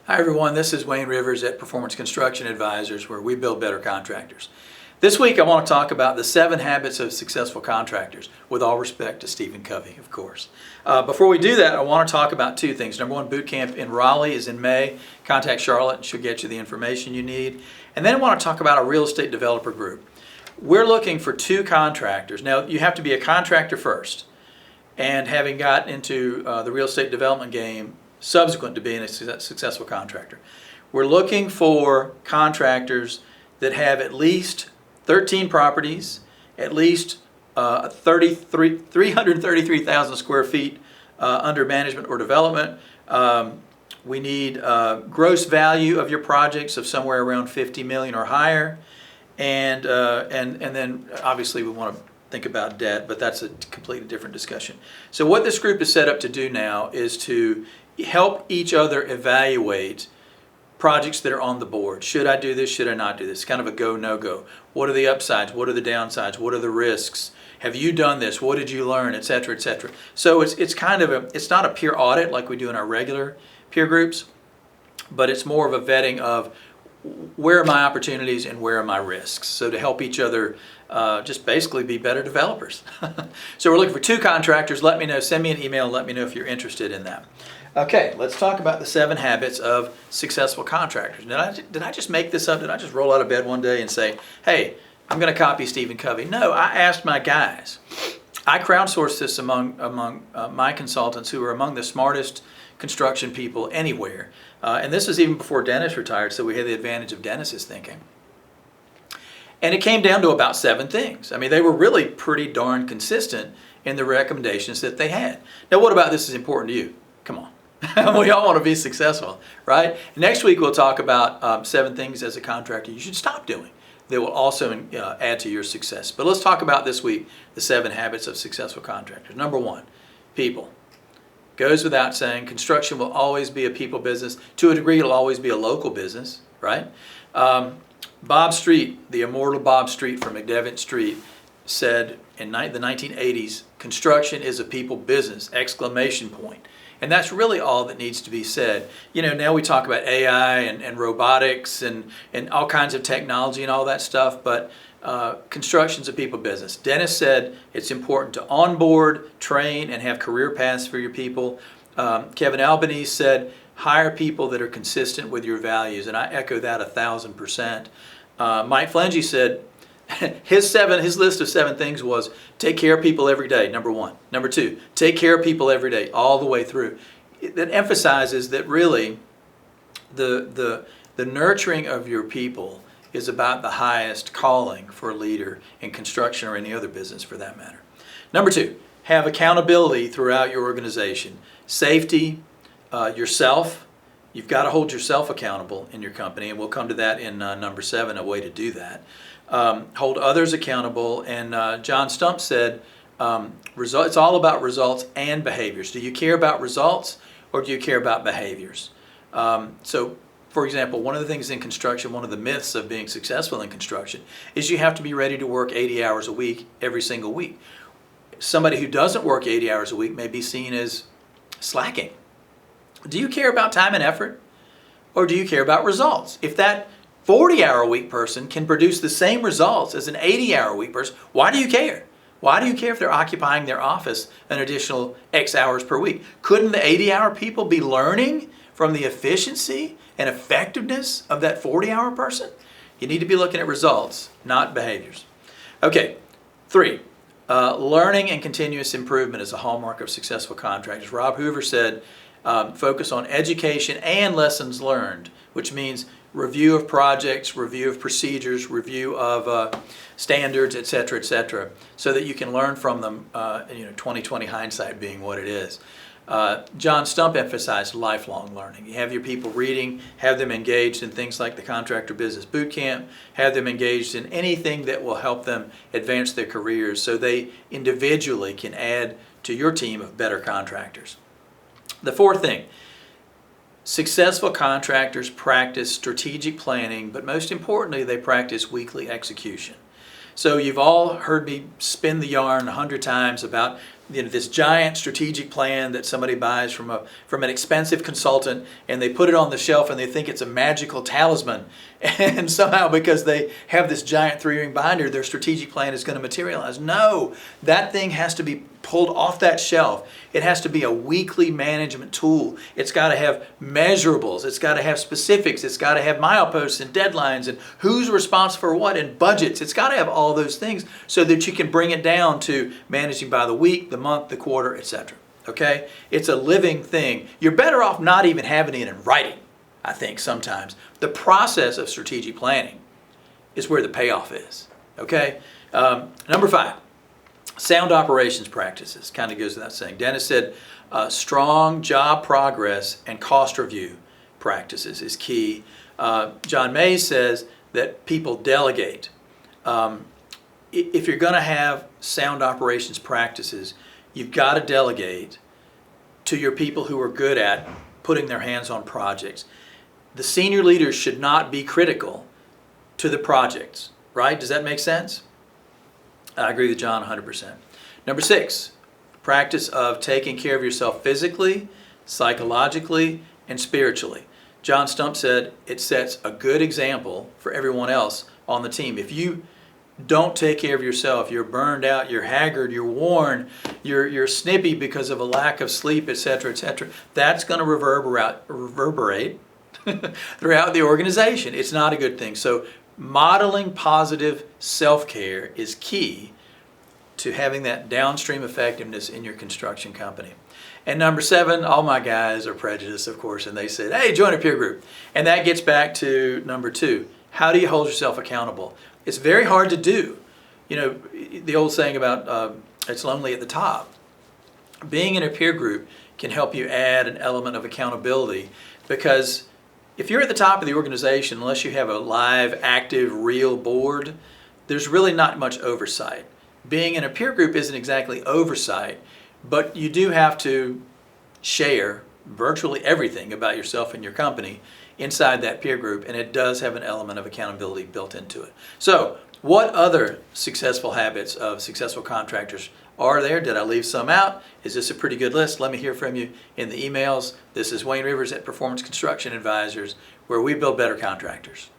Hi everyone, this is Wayne Rivers at Performance Construction Advisors, where we build better contractors. This week I want to talk about the 7 habits of successful contractors, with all respect to Stephen Covey, of course. Before we do that, I want to talk about 2 things. Number 1, boot camp in Raleigh is in May. Contact Charlotte and she'll get you the information you need. And then I want to talk about a real estate developer group. We're looking for 2 contractors. Now, you have to be a contractor first, and having got into the real estate development game subsequent to being a successful contractor. We're looking for contractors that have at least 13 properties, at least 333,000 square feet under management or development. We need gross value of your projects of somewhere around 50 million or higher, and then obviously we want to think about debt, but that's a completely different discussion. So what this group is set up to do now is to help each other evaluate projects that are on the board. Should I do this? Should I not do this? Kind of a go, no go. What are the upsides? What are the downsides? What are the risks? Have you done this? What did you learn? Et cetera, et cetera. So it's kind of it's not a peer audit like we do in our regular peer groups, but it's more of a vetting of where are my opportunities and where are my risks. So to help each other just basically be better developers. So we're looking for 2 contractors. Let me know. Send me an email and let me know if you're interested in that. Okay, let's talk about the 7 habits of successful contractors. Did I just make this up? Did I just roll out of bed one day and say, hey, I'm going to copy Stephen Covey? No, I asked my guys. I crowdsourced this among my consultants, who are among the smartest construction people anywhere. And this is even before Dennis retired, so we had the advantage of Dennis's thinking. And it came down to about 7 things. I mean, they were really pretty darn consistent in the recommendations that they had. Now, what about this is important to you? Come on. We all want to be successful, right? Next week we'll talk about 7 things as a contractor you should stop doing that will also add to your success. But let's talk about this week the 7 habits of successful contractors. Number 1, people. Goes without saying, construction will always be a people business. To a degree, it'll always be a local business, right? Bob Street, the immortal Bob Street from McDevitt Street, said in the 1980s, construction is a people business, exclamation point. And that's really all that needs to be said. You know, now we talk about AI and robotics and all kinds of technology and all that stuff, but construction's a people business. Dennis said it's important to onboard, train, and have career paths for your people. Kevin Albanese said, hire people that are consistent with your values, and I echo that 1,000%. Mike Flengy said, his list of 7 things was take care of people every day, number 1. Number 2, take care of people every day, all the way through. That emphasizes that really the nurturing of your people is about the highest calling for a leader in construction or any other business for that matter. Number 2, have accountability throughout your organization. Safety, yourself. You've got to hold yourself accountable in your company, and we'll come to that in number 7, a way to do that. Hold others accountable, and John Stumped said, it's all about results and behaviors. Do you care about results, or do you care about behaviors? So, for example, one of the things in construction, one of the myths of being successful in construction, is you have to be ready to work 80 hours a week every single week. Somebody who doesn't work 80 hours a week may be seen as slacking. Do you care about time and effort, or do you care about results? If that 40-hour-a-week person can produce the same results as an 80-hour-a-week person, why do you care? Why do you care if they're occupying their office an additional X hours per week? Couldn't the 80-hour people be learning from the efficiency and effectiveness of that 40-hour person? You need to be looking at results, not behaviors. Okay, 3, learning and continuous improvement is a hallmark of successful contractors. Rob Hoover said, focus on education and lessons learned, which means review of projects, review of procedures, review of standards, et cetera, so that you can learn from them, 20/20 hindsight being what it is. John Stumped emphasized lifelong learning. You have your people reading, have them engaged in things like the Contractor Business Boot Camp, have them engaged in anything that will help them advance their careers so they individually can add to your team of better contractors. The 4th thing, successful contractors practice strategic planning, but most importantly, they practice weekly execution. So you've all heard me spin the yarn 100 times about this giant strategic plan that somebody buys from an expensive consultant, and they put it on the shelf and they think it's a magical talisman, and somehow because they have this giant 3-ring binder, their strategic plan is going to materialize. No, that thing has to be pulled off that shelf. It has to be a weekly management tool. It's got to have measurables. It's got to have specifics. It's got to have mileposts and deadlines and who's responsible for what and budgets. It's got to have all those things so that you can bring it down to managing by the week, the month, the quarter, etc. Okay? It's a living thing. You're better off not even having it in writing, I think, sometimes. The process of strategic planning is where the payoff is. Okay? Number 5. Sound operations practices. Kind of goes without saying. Dennis said strong job progress and cost review practices is key. John Mays says that people delegate. If you're going to have sound operations practices, you've got to delegate to your people who are good at putting their hands on projects. The senior leaders should not be critical to the projects, right? Does that make sense? I agree with John 100%. Number 6, practice of taking care of yourself physically, psychologically, and spiritually. John Stump said it sets a good example for everyone else on the team. If you don't take care of yourself, you're burned out, you're haggard, you're worn, you're snippy because of a lack of sleep, etc., etc., that's going to reverberate throughout the organization. It's not a good thing. So modeling positive self-care is key to having that downstream effectiveness in your construction company. And number 7, all my guys are prejudiced, of course, and they said, hey, join a peer group. And that gets back to number 2. How do you hold yourself accountable? It's very hard to do. You know, the old saying about it's lonely at the top. Being in a peer group can help you add an element of accountability, because if you're at the top of the organization, unless you have a live, active, real board, there's really not much oversight. Being in a peer group isn't exactly oversight, but you do have to share virtually everything about yourself and your company inside that peer group, and it does have an element of accountability built into it. So, what other successful habits of successful contractors are there? Did I leave some out? Is this a pretty good list? Let me hear from you in the emails. This is Wayne Rivers at Performance Construction Advisors, where we build better contractors.